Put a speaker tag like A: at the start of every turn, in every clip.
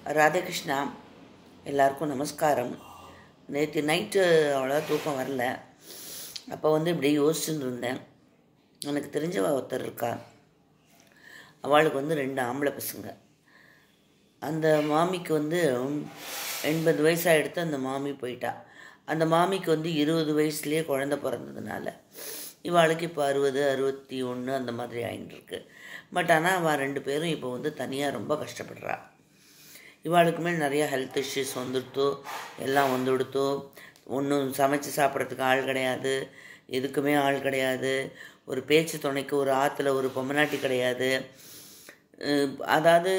A: ராதகிருஷ்ணா, எல்லாருக்கும் நமஸ்காரம். நேற்று நைட்டு அவ்வளோ தூக்கம் வரல. அப்போ இப்படி யோசிச்சுட்டு இருந்தேன். எனக்கு தெரிஞ்சவ ஒருத்தர் இருக்கா. அவளுக்கு 2 ஆம்பளை பசங்க. அந்த மாமிக்கு 80 வயசாகிடுத்து. அந்த மாமி போயிட்டா. அந்த மாமிக்கு 20 வயசுலேயே குழந்த பிறந்ததுனால இவாளுக்கு இப்போ 60, 61 அந்த மாதிரி ஆகிட்டுருக்கு. பட் ஆனால் அவள் 2 பேரும் இப்போ தனியாக ரொம்ப கஷ்டப்படுறா. இவாளுக்குமே நிறையா ஹெல்த் இஷ்யூஸ் வந்துடுத்தோ, எல்லாம் வந்துடுத்தோ. ஒன்றும் சமைச்சு சாப்பிட்றதுக்கு ஆள் கிடையாது, எதுக்குமே ஆள் கிடையாது. ஒரு பேச்சு துணைக்கு ஒரு ஆற்றுல ஒரு பொம்மநாட்டி கிடையாது. அதாவது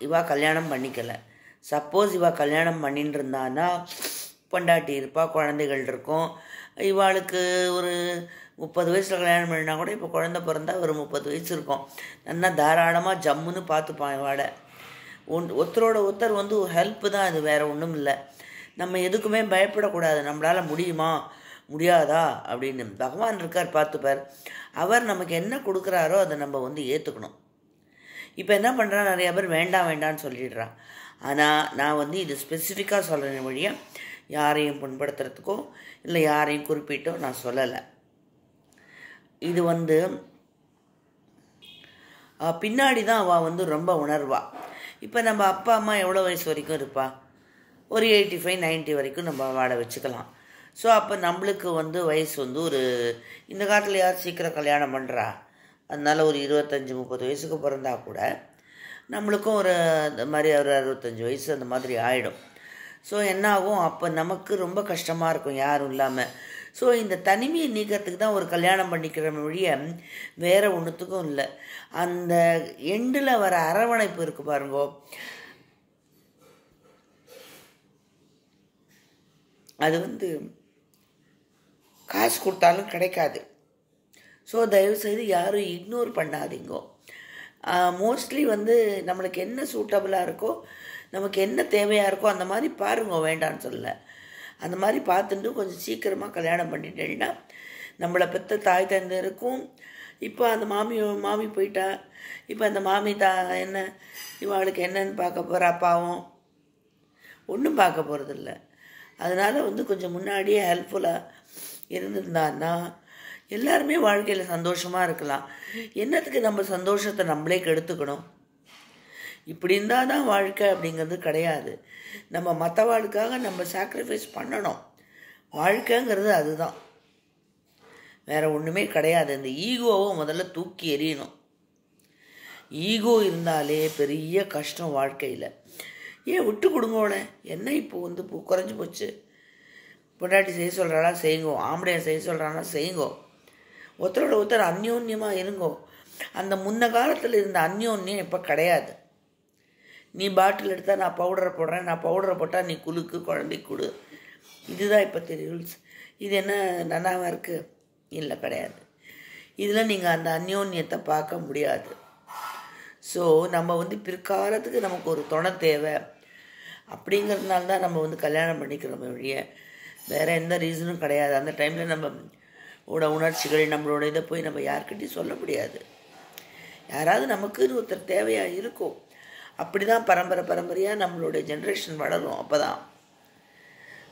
A: இவள் கல்யாணம் பண்ணிக்கலை. சப்போஸ் இவள் கல்யாணம் பண்ணிட்டு இருந்தான்னா பொண்டாட்டி இருப்பா, குழந்தைகள் இருக்கும். இவாளுக்கு ஒரு 30 வயசில் கல்யாணம் பண்ணினா கூட இப்போ குழந்த பிறந்தா ஒரு 30 வயசு இருக்கும். நல்லா தாராளமாக ஜம்முன்னு பார்த்துப்பான் இவாளை. ஒருத்தரோட ஒருத்தர் ஹெல்ப்பு தான். அது வேறு ஒன்றும் இல்லை. நம்ம எதுக்குமே பயப்படக்கூடாது. நம்மளால் முடியுமா முடியாதா அப்படின்னு பகவான் இருக்கார், பார்த்துப்பார். அவர் நமக்கு என்ன கொடுக்குறாரோ அதை நம்ம ஏற்றுக்கணும். இப்போ என்ன பண்ணுறா, நிறையா பேர் வேண்டாம் வேண்டான்னு சொல்லிடுறான். ஆனால் நான் இது ஸ்பெசிஃபிக்காக சொல்கிறேன் வழியா யாரையும் புண்படுத்துறதுக்கோ இல்லை யாரையும் குறிப்பிட்டோ நான் சொல்லலை. இது பின்னாடி தான் அவள் ரொம்ப உணர்வா. இப்போ நம்ம அப்பா அம்மா எவ்வளோ வயசு வரைக்கும் இருப்பா? ஒரு 85, 90 வரைக்கும் நம்ம வாழ வச்சுக்கலாம். ஸோ அப்போ நம்மளுக்கு வயசு ஒரு இந்த காலத்தில் யார் சீக்கிரம் கல்யாணம் பண்ணுறா? அதனால் ஒரு 25, 30 வயசுக்கு பிறந்தா கூட நம்மளுக்கும் ஒரு அந்த மாதிரி ஒரு 65 வயசு அந்த மாதிரி ஆகிடும். ஸோ என்ன ஆகும், அப்போ நமக்கு ரொம்ப கஷ்டமாக இருக்கும் யாரும் இல்லாமல். ஸோ இந்த தனிமையை நீக்கிறதுக்கு தான் ஒரு கல்யாணம் பண்ணிக்கிற வழிய வேறு ஒன்றுத்துக்கும் இல்லை. அந்த எண்டில் வர அரவணைப்பு இருக்குது பாருங்கோ, அது காசு கொடுத்தாலும் கிடைக்காது. ஸோ தயவுசெய்து யாரும் இக்னோர் பண்ணாதீங்கோ. மோஸ்ட்லி நம்மளுக்கு என்ன சூட்டபுளாக இருக்கோ, நமக்கு என்ன தேவையாக இருக்கோ அந்த மாதிரி பாருங்க, வேண்டான்னு சொல்ல. அந்த மாதிரி பார்த்துட்டு கொஞ்சம் சீக்கிரமாக கல்யாணம் பண்ணிட்டேன்னா நம்மளை பெற்ற தாய் தந்தை இருக்கும். இப்போ அந்த மாமி போயிட்டா. இப்போ அந்த மாமி என்ன இவளுக்கு என்னன்னு பார்க்க போகிற? அப்பாவும் ஒன்றும் பார்க்க போகிறதில்ல. அதனால் கொஞ்சம் முன்னாடியே ஹெல்ப்ஃபுல்லாக இருந்திருந்தான்னா எல்லாருமே வாழ்க்கையில் சந்தோஷமாக இருக்கலாம். என்னத்துக்கு நம்ம சந்தோஷத்தை நம்மளே கெடுத்துக்கணும்? இப்படி இருந்தால் தான் வாழ்க்கை அப்படிங்கிறது கிடையாது. நம்ம மற்றவாளுக்காக நம்ம சாக்ரிஃபைஸ் பண்ணணும். வாழ்க்கைங்கிறது அதுதான், வேறு ஒன்றுமே கிடையாது. இந்த ஈகோவை முதல்ல தூக்கி எறியணும். ஈகோ இருந்தாலே பெரிய கஷ்டம் வாழ்க்கையில். ஏன் விட்டு கொடுங்கோட, என்ன இப்போ குறைஞ்சி போச்சு? பொண்டாட்டி செய்ய சொல்கிறாளா செய்யுங்கோ, ஆம்பளையை செய்ய சொல்கிறானா செய்யுங்கோ. ஒருத்தரோட ஒருத்தர் அந்யோன்யமாக இருங்கோ. அந்த முன்ன காலத்தில் இருந்த அந்யோன்யம் இப்போ கிடையாது. நீ பாட்டில் எடுத்தால் நான் பவுடரை போடுறேன், நான் பவுடரை போட்டால் நீ குலுக்கு, குழந்தைக்கு கொடு. இதுதான் இப்போ ரூல்ஸ். இது என்ன நன்னாவாக இருக்குது? இல்லை, கிடையாது. இதில் நீங்கள் அந்த அந்யோன்யத்தை பார்க்க முடியாது. ஸோ நம்ம பிற்காலத்துக்கு நமக்கு ஒரு துணை தேவை அப்படிங்கிறதுனால தான் நம்ம கல்யாணம் பண்ணிக்கிறோம் வழிய வேறு எந்த ரீசனும் கிடையாது. அந்த டைமில் நம்மளோட உணர்ச்சிகள், நம்மளோட இதை போய் நம்ம யார்கிட்டையும் சொல்ல முடியாது. யாராவது நமக்குன்னு ஒருத்தர் தேவையாக இருக்கும். அப்படி தான் பரம்பரையாக நம்மளுடைய ஜென்ரேஷன் வளரும். அப்போ தான்.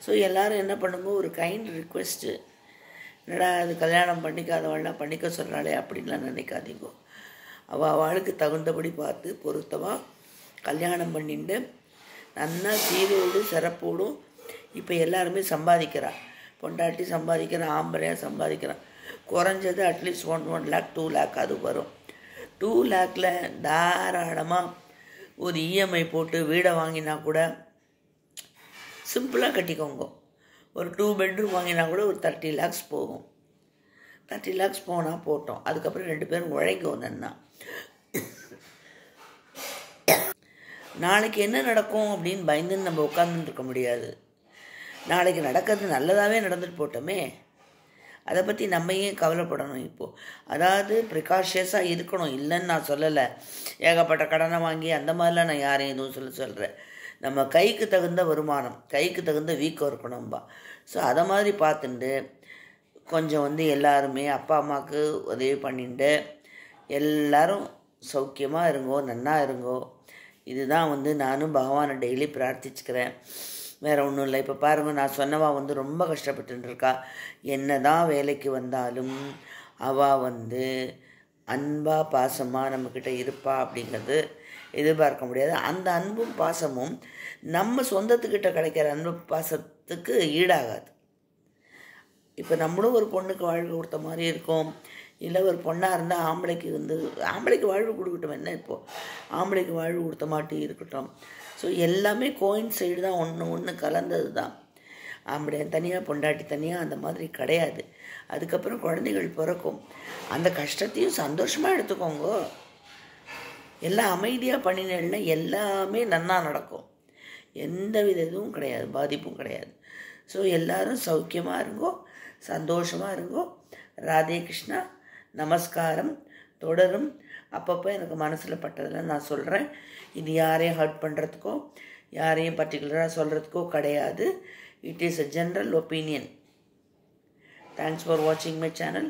A: ஸோ எல்லோரும் என்ன பண்ணுங்க, ஒரு கைண்ட் ரிக்வெஸ்ட்டு, என்னடா அது கல்யாணம் பண்ணிக்காதவள்லாம் பண்ணிக்க சொல்கிறாளே அப்படின்லாம் நினைக்காதீங்க. அவளுக்கு தகுந்தபடி பார்த்து பொருத்தமாக கல்யாணம் பண்ணிட்டு நல்லா சீரோடு சிறப்போடும். இப்போ எல்லாருமே சம்பாதிக்கிறான். பொண்டாட்டி சம்பாதிக்கிறான், ஆம்பளையாக சம்பாதிக்கிறான். குறைஞ்சது அட்லீஸ்ட் 1 lakh 2 lakh அது வரும். 2 lakhல தாராளமாக ஒரு இஎம்ஐ போட்டு வீடை வாங்கினா கூட சிம்பிளாக கட்டிக்கோங்க. ஒரு 2 bedroom வாங்கினா கூட ஒரு 30 lakhs போகும். 30 lakhs போனால் போட்டோம். அதுக்கப்புறம் 2 பேரும் உழைக்கணுன்னா நாளைக்கு என்ன நடக்கும் அப்படின்னு பயந்துன்னு நம்ம உட்காந்துட்டு இருக்க முடியாது. நாளைக்கு நடக்கிறது நல்லதாகவே நடந்துட்டு போட்டோமே, அதை பற்றி நம்ம ஏன் கவலைப்படணும் இப்போது? அதாவது ப்ரிகாஷியஸாக இருக்கணும், இல்லைன்னு நான் சொல்லலை. ஏகப்பட்ட கடனை வாங்கி அந்த மாதிரிலாம் நான் யாரையும் எதுவும் சொல்கிறேன். நம்ம கைக்கு தகுந்த வருமானம், கைக்கு தகுந்த வீக்கம் இருக்கணும்பா. ஸோ அதை மாதிரி பார்த்துட்டு கொஞ்சம் எல்லாருமே அப்பா அம்மாவுக்கு உதவி பண்ணிட்டு எல்லோரும் சௌக்கியமாக இருங்கோ, நன்னா இருங்கோ. இதுதான் வந்து நானும் பகவானை டெய்லி பிரார்த்திச்சுக்கிறேன். வேறு ஒன்றும் இல்லை. இப்போ பாருங்கள், நான் சொன்னவா வந்து ரொம்ப கஷ்டப்பட்டுருக்கா. என்ன தான் வேலைக்கு வந்தாலும் அவள் வந்து அன்பாக பாசமாக நம்மக்கிட்ட இருப்பா அப்படிங்கிறது எதிர்பார்க்க முடியாது. அந்த அன்பும் பாசமும் நம்ம சொந்தத்துக்கிட்ட கிடைக்கிற அன்பு பாசத்துக்கு ஈடாகாது. இப்போ நம்மளும் ஒரு பொண்ணுக்கு வாழ்வு கொடுத்த மாதிரி இருக்கும். இல்லை ஒரு பொண்ணாக இருந்தால் ஆம்பளைக்கு வாழ்வு கொடுக்கட்டும், என்ன இப்போது ஆம்பளைக்கு வாழ்வு கொடுத்த மாட்டி இருக்கட்டும். ஸோ எல்லாமே கோயின்சைடு தான், ஒன்று கலந்தது தான். ஆம்பளை தனியாக பொண்டாட்டி தனியாக அந்த மாதிரி கிடையாது. அதுக்கப்புறம் குழந்தைகள் பிறக்கும். அந்த கஷ்டத்தையும் சந்தோஷமாக எடுத்துக்கோங்க. எல்லாம் அமைதியாக பண்ணினேன்னா எல்லாமே நன்னா நடக்கும். எந்த வித இதுவும் கிடையாது, பாதிப்பும் கிடையாது. ஸோ எல்லோரும் சௌக்கியமாக இருங்கோ, சந்தோஷமாக இருங்கோ. ராதே கிருஷ்ணா. நமஸ்காரம். தொடரும். அப்பப்போ எனக்கு மனசில் பட்டதெல்லாம் நான் சொல்கிறேன். இது யாரையும் ஹர்ட் பண்ணுறதுக்கோ யாரையும் பர்டிகுலராக சொல்கிறதுக்கோ கிடையாது. It is a general opinion. Thanks for watching my channel.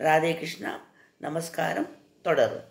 A: Radhe Krishna. நமஸ்காரம். தொடரும்.